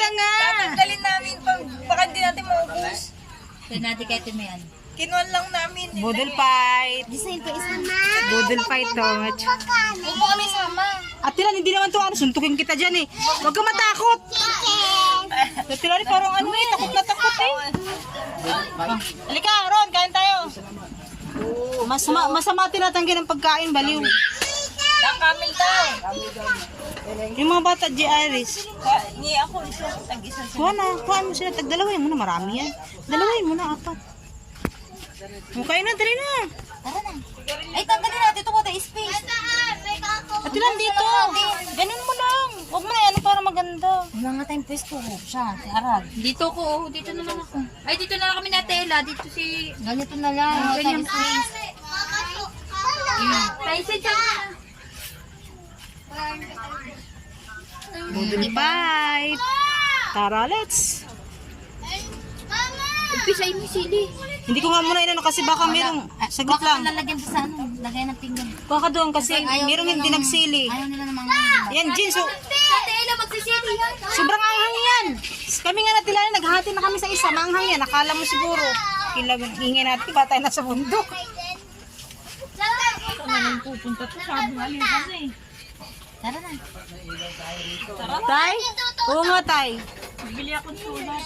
Kaya nga. Tatanggalin namin pag baka hindi natin maubos. Kaya natin kahit may ano. Kinuan lang namin. Budol fight. Design ko isa. Budol fight to. Huwag mo kami sama. At Tilan, hindi naman to ano, suntukin kita dyan eh. Huwag ka matakot. At Tilan, parang ano eh, takot na takot eh. Halika, Ron, kain tayo. Masama tinatanggi ng pagkain, baliw. Kamil tayo. Yung mga bata, G. Iris. Ni ako isa. Tag-isa siya. Kuha mo sila, tagdalawain mo na, marami yan. Dalawain mo na, apat. Mukhain na, dali na. Tara na. Ay, tanggalin natin ito ko tayo space. At Tilan, dito. Ganun mo lang. Huwag mo na yan para maganda. Mga tayong pwesto ko. Siya, si Arag. Dito ko, oh. Dito na lang ako. Ay, dito na lang kami natela. Dito si... Ganito na lang. Mga tayong space. Tyson siya. Budol fight. Tara, let's. Umpisa yung sili. Hindi ko nga muna inano kasi baka merong sagot Baka lang. lalagyan pa sa ano. Lagay ng pinggan. Baka doon kasi merong hindi nagsili. Ayaw nila ng mga... Yan, Jin, so, Ate Ella, magsisili yan. sobrang anghang yan. Kami nga natilaan, naghati na kami sa isa, maanghang yan. Nakala mo siguro. Ingay natin, ba tayo nasa bundok. Tara na. Tay? Oo nga, Tay. Bili ako ng sulat.